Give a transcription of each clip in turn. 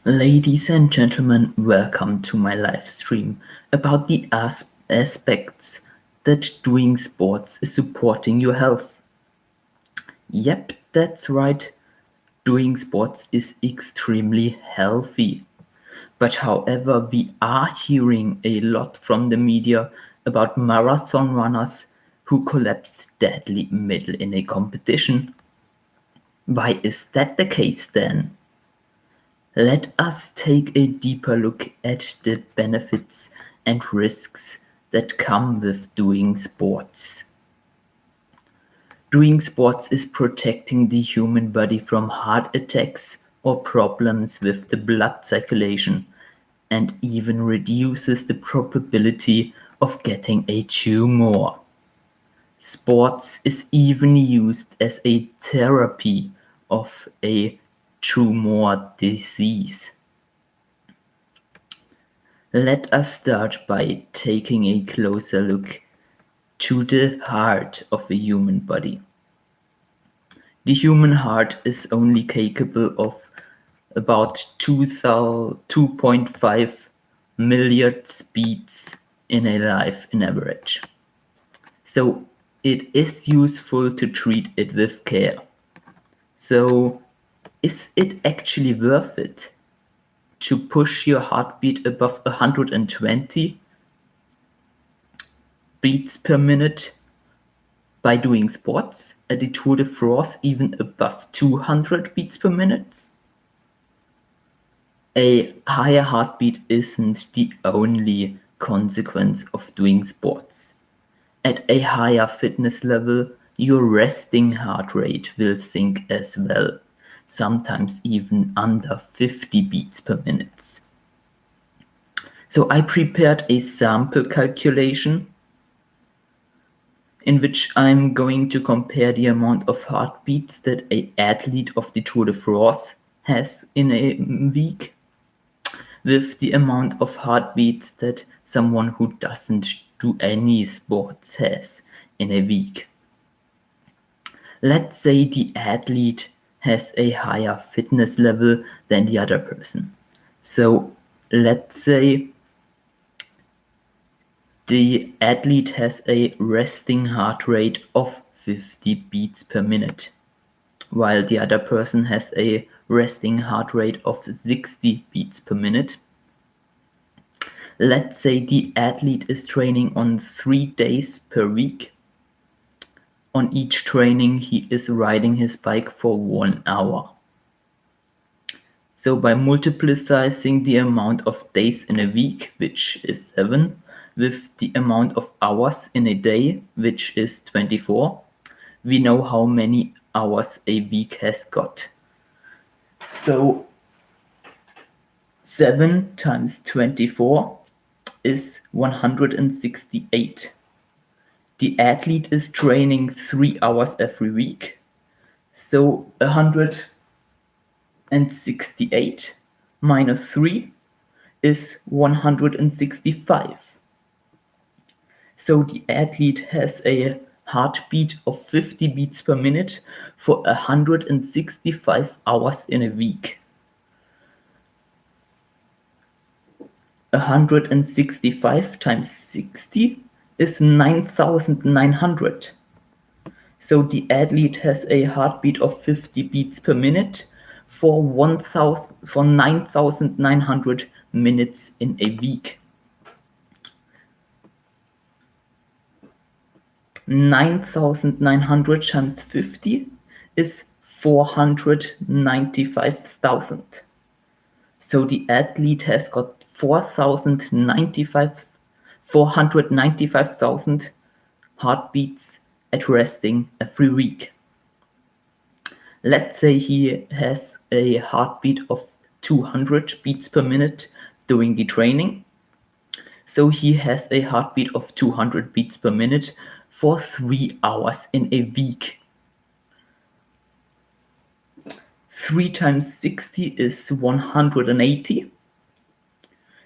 Ladies and gentlemen, welcome to my live stream about the aspects that doing sports is supporting your health. Yep, that's right, doing sports is extremely healthy. But however, we are hearing a lot from the media about marathon runners who collapsed deadly middle in a competition. Why is that the case then? Let us take a deeper look at the benefits and risks that come with doing sports. Doing sports is protecting the human body from heart attacks or problems with the blood circulation, and even reduces the probability of getting a tumor. Sports is even used as a therapy of a tumor disease. Let us start by taking a closer look to the heart of the human body. The human heart is only capable of about 2.5 million beats in a life in average. So it is useful to treat it with care. So is it actually worth it to push your heartbeat above 120 beats per minute by doing sports, at the Tour de France even above 200 beats per minute? A higher heartbeat isn't the only consequence of doing sports. At a higher fitness level, your resting heart rate will sink as well, sometimes even under 50 beats per minute. So I prepared a sample calculation in which I'm going to compare the amount of heartbeats that an athlete of the Tour de France has in a week with the amount of heartbeats that someone who doesn't do any sports has in a week. Let's say the athlete has a higher fitness level than the other person. So let's say the athlete has a resting heart rate of 50 beats per minute, while the other person has a resting heart rate of 60 beats per minute. Let's say the athlete is training on 3 days per week. On each training, he is riding his bike for 1 hour. So by multiplying the amount of days in a week, which is 7, with the amount of hours in a day, which is 24, we know how many hours a week has got. So 7 times 24 is 168. The athlete is training 3 hours every week, so 168 minus 3 is 165. So the athlete has a heartbeat of 50 beats per minute for 165 hours in a week. 165 times 60 is 9,900. So the athlete has a heartbeat of 50 beats per minute for 9,900 minutes in a week. 9,900 times 50 is 495,000. So the athlete has got 495,000 heartbeats at resting every week. Let's say he has a heartbeat of 200 beats per minute during the training. So he has a heartbeat of 200 beats per minute for 3 hours in a week. 3 times 60 is 180.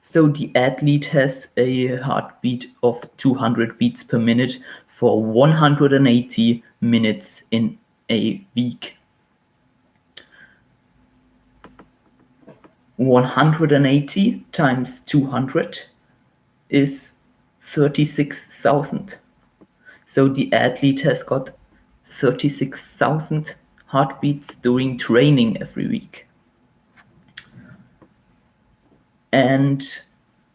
So the athlete has a heartbeat of 200 beats per minute for 180 minutes in a week. 180 times 200 is 36,000. So the athlete has got 36,000 heartbeats during training every week. And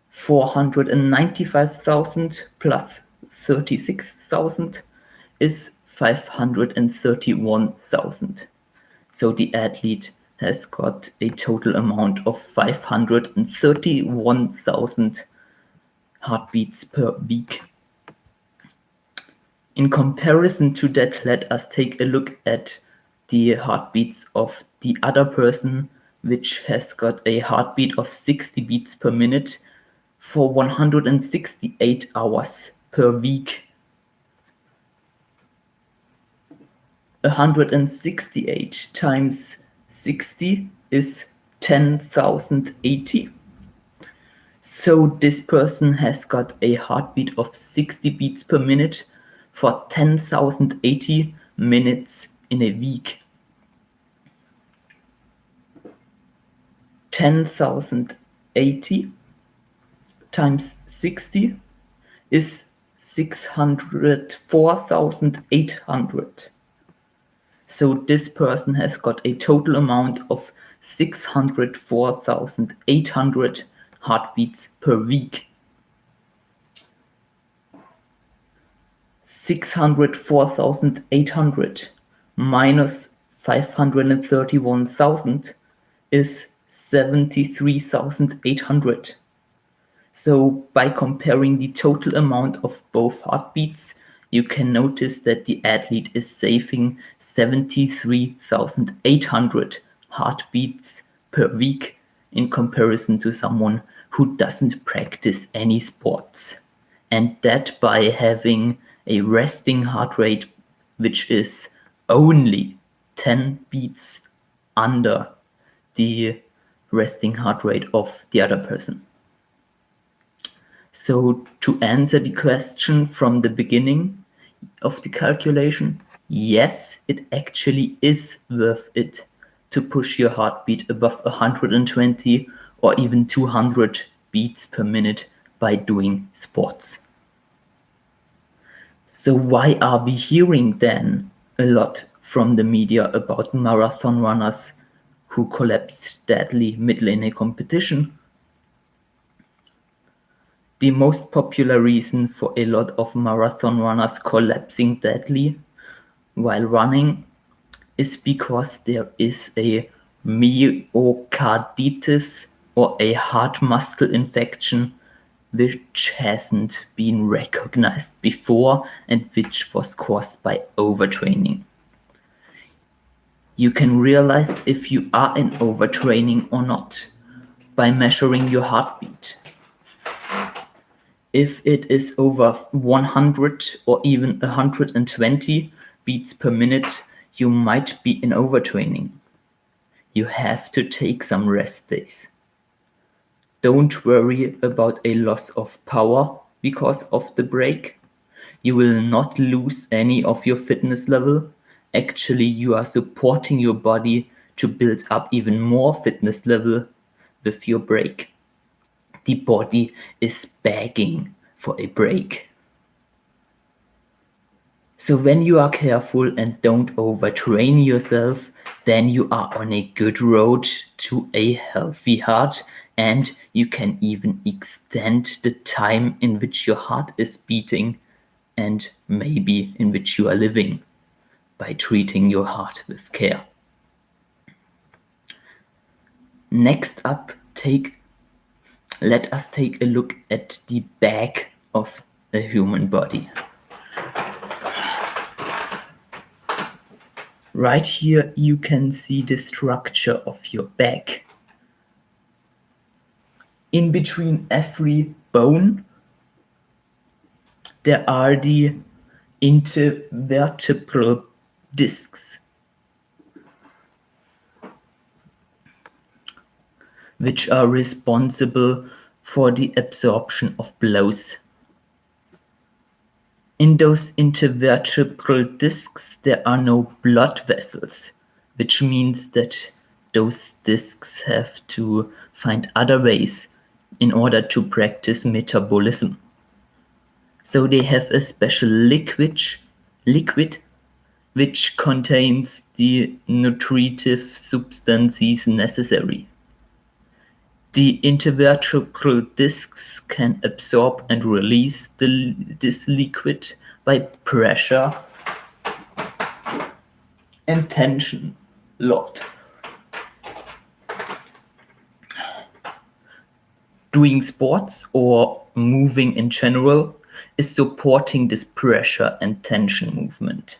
495,000 plus 36,000 is 531,000. So the athlete has got a total amount of 531,000 heartbeats per week. In comparison to that, let us take a look at the heartbeats of the other person, which has got a heartbeat of 60 beats per minute for 168 hours per week. 168 times 60 is 10,080. So this person has got a heartbeat of 60 beats per minute for 10,080 minutes in a week. 10,080 times 60 is 604,800. So this person has got a total amount of 604,800 heartbeats per week. 604,800 minus 531,000 is 73,800. So by comparing the total amount of both heartbeats, you can notice that the athlete is saving 73,800 heartbeats per week in comparison to someone who doesn't practice any sports. And that by having a resting heart rate which is only 10 beats under the resting heart rate of the other person. So to answer the question from the beginning of the calculation, yes, it actually is worth it to push your heartbeat above 120 or even 200 beats per minute by doing sports. So why are we hearing then a lot from the media about marathon runners who collapsed deadly middle in a competition? The most popular reason for a lot of marathon runners collapsing deadly while running is because there is a myocarditis or a heart muscle infection which hasn't been recognized before and which was caused by overtraining. You can realize if you are in overtraining or not by measuring your heartbeat. If it is over 100 or even 120 beats per minute, you might be in overtraining. You have to take some rest days. Don't worry about a loss of power because of the break. You will not lose any of your fitness level. Actually, you are supporting your body to build up even more fitness level with your break. The body is begging for a break. So when you are careful and don't overtrain yourself, then you are on a good road to a healthy heart, and you can even extend the time in which your heart is beating and maybe in which you are living by treating your heart with care. Next up, let us take a look at the back of a human body. Right here you can see the structure of your back. In between every bone there are the intervertebral discs, which are responsible for the absorption of blows. In those intervertebral discs there are no blood vessels, which means that those discs have to find other ways in order to practice metabolism. So they have a special liquid which contains the nutritive substances necessary. The intervertebral discs can absorb and release this liquid by pressure and tension load. Doing sports or moving in general is supporting this pressure and tension movement.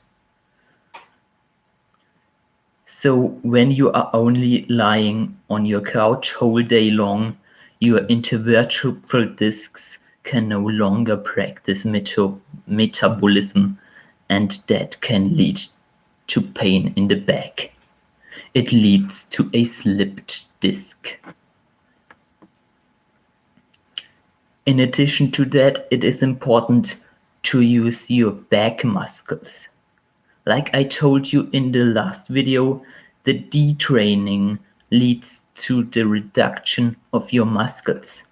So when you are only lying on your couch whole day long, your intervertebral discs can no longer practice metabolism, and that can lead to pain in the back. It leads to a slipped disc. In addition to that, it is important to use your back muscles. Like I told you in the last video, the detraining leads to the reduction of your muscles.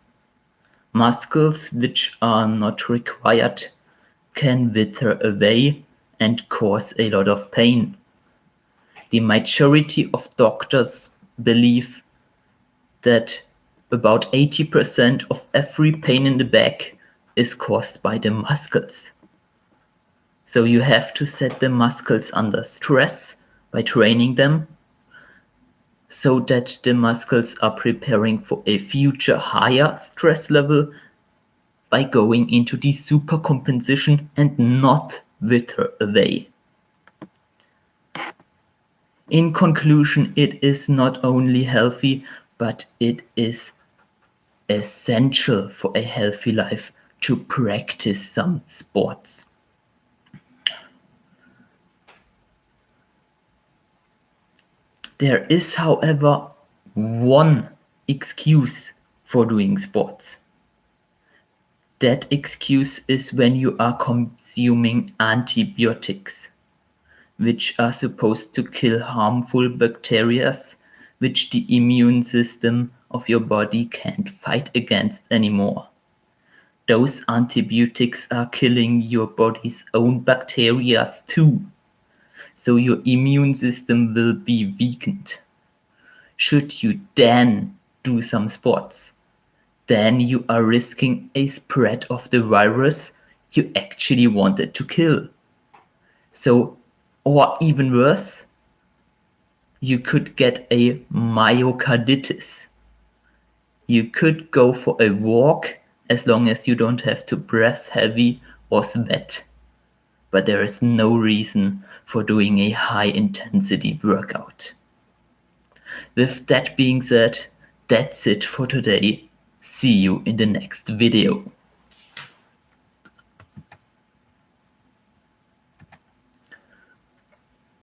Muscles which are not required can wither away and cause a lot of pain. The majority of doctors believe that about 80% of every pain in the back is caused by the muscles. So you have to set the muscles under stress by training them so that the muscles are preparing for a future higher stress level by going into the supercompensation and not wither away. In conclusion, it is not only healthy, but it is essential for a healthy life to practice some sports. There is, however, one excuse for doing sports. That excuse is when you are consuming antibiotics, which are supposed to kill harmful bacteria which the immune system of your body can't fight against anymore. Those antibiotics are killing your body's own bacteria too. So your immune system will be weakened. Should you then do some sports, then you are risking a spread of the virus you actually wanted to kill. So, or even worse, you could get a myocarditis. You could go for a walk as long as you don't have to breathe heavy or sweat. But there is no reason for doing a high-intensity workout. With that being said, that's it for today. See you in the next video.